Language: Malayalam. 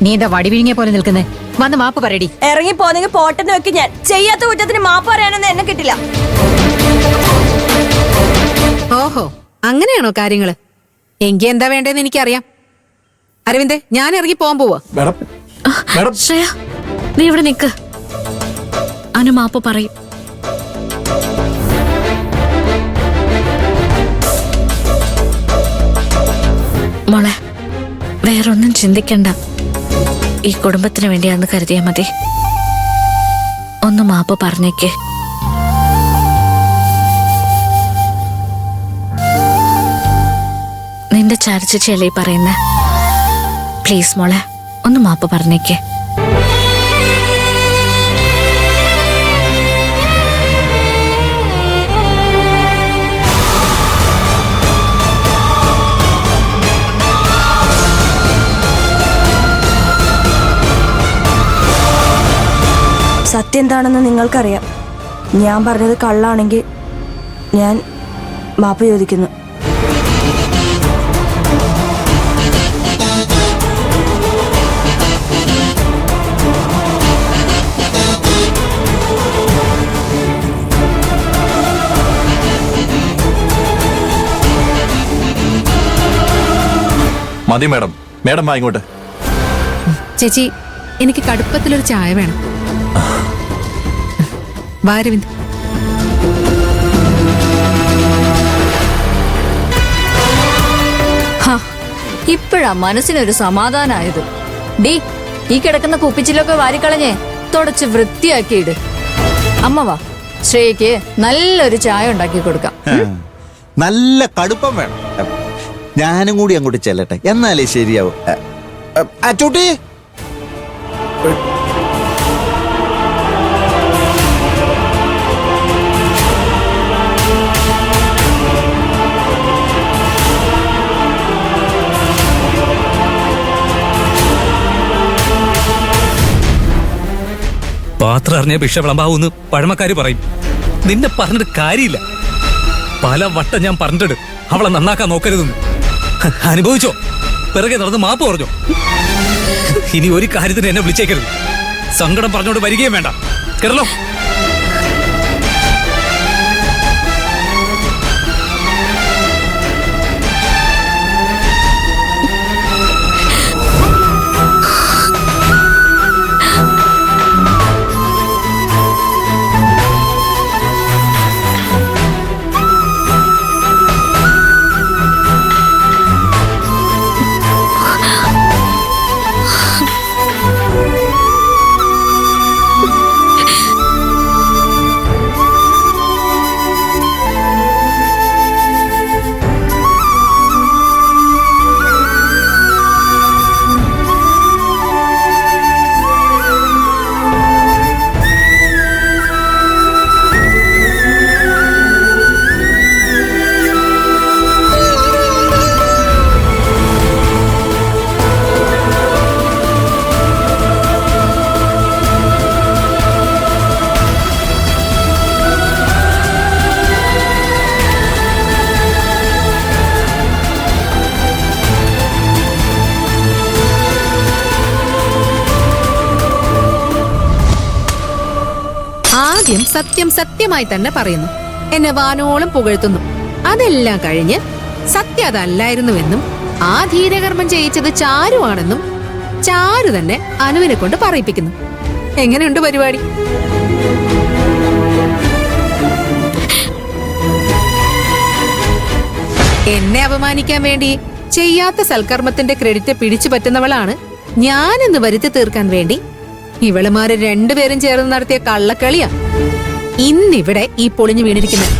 നീ എന്താ വടി വിഴുങ്ങിയ പോലെ നിൽക്കുന്നേ? വന്ന് മാപ്പ് പറയടി. ഇറങ്ങി പോന്നെങ്കിൽ പോട്ടെന്ന് വെക്ക്. ഞാൻ ചെയ്യാത്ത കുറ്റത്തിന് മാപ്പ് പറയാനൊന്നും എന്നെ കിട്ടില്ല. ഓഹോ, അങ്ങനെയാണോ കാര്യങ്ങള്? എങ്കി എന്താ വേണ്ടതെന്ന് എനിക്കറിയാം. അരവിന്ദ്, ഞാൻ ഇറങ്ങി പോവാൻ പോവാ. ശ്രേയ, നീ ഇവിടെ നിക്ക്. അനു മാപ്പ് പറയും. മോളെ, വേറൊന്നും ചിന്തിക്കണ്ട. ഈ കുടുംബത്തിന് വേണ്ടിയാന്ന് കരുതിയാ മതി. ഒന്ന് മാപ്പ് പറഞ്ഞേക്ക്. നിന്റെ ചാരിച്ചല്ലേ പറയുന്ന? പ്ലീസ് മോളെ, ഒന്ന് മാപ്പ് പറഞ്ഞേക്ക്. സത്യം എന്താണെന്ന് നിങ്ങൾക്കറിയാം. ഞാൻ പറഞ്ഞത് കള്ളാണെങ്കിൽ ഞാൻ മാപ്പ് ചോദിക്കുന്നു. മതി മാഡം. മാഡം വാ ഇങ്ങോട്ട്. ചേച്ചി, എനിക്ക് കടുപ്പത്തിലൊരു ചായ വേണം. വാ അരവിന്ദ്. ഇപ്പോഴാ മനസ്സിനൊരു സമാധാനായത്. ഡി, ഈ കിടക്കുന്ന കുപ്പിച്ചിലൊക്കെ വാരിക്കളഞ്ഞേ തുടച്ച് വൃത്തിയാക്കിയിട്. അമ്മ വാ, ശ്രേയക്ക് നല്ലൊരു ചായ ഉണ്ടാക്കി കൊടുക്കാം. നല്ല കടുപ്പം വേണം. ഞാനും കൂടി അങ്ങോട്ട് ചെല്ലട്ടെ, എന്നാലേ ശരിയാവും. അച്ചൂട്ടി, പാത്രം അറിഞ്ഞ ഭിക്ഷ വിളമ്പാവൂന്ന് പഴമക്കാര് പറയും. നിന്നെ പറഞ്ഞിട്ട് കാര്യമില്ല. പല വട്ടം ഞാൻ പറഞ്ഞിട്ട് അവളെ നന്നാക്കാൻ നോക്കരുതെന്ന്. അനുഭവിച്ചോ? പിറകെ നടന്ന് മാപ്പ് പറഞ്ഞോ? ഇനി ഒരു കാര്യത്തിന് എന്നെ വിളിച്ചേക്കരുത്. സങ്കടം പറഞ്ഞോണ്ട് വരികയും വേണ്ട. കേട്ടല്ലോ? ആദ്യം സത്യം സത്യമായി തന്നെ പറയുന്നു, എന്നെ വാനോളം പുകഴ്ത്തുന്നു. അതെല്ലാം കഴിഞ്ഞ് സത്യം അതല്ലായിരുന്നുവെന്നും ആ ധീരകർമ്മം ചെയ്യിച്ചത് ചാരുവാണെന്നും ചാരു തന്നെ അനുവിനെ കൊണ്ട് പറയിപ്പിക്കുന്നു. എങ്ങനെയുണ്ട് പരിപാടി? എന്നെ അപമാനിക്കാൻ വേണ്ടി ചെയ്യാത്ത സൽക്കർമ്മത്തിന്റെ ക്രെഡിറ്റ് പിടിച്ചു പറ്റുന്നവളാണ് ഞാനെന്ന് വരുത്തി തീർക്കാൻ വേണ്ടി ഇവളുമാര് രണ്ടുപേരും ചേർന്ന് നടത്തിയ കള്ളക്കളിയാ ഇന്നിവിടെ ഈ പൊളിഞ്ഞു വീണിരിക്കുന്നത്.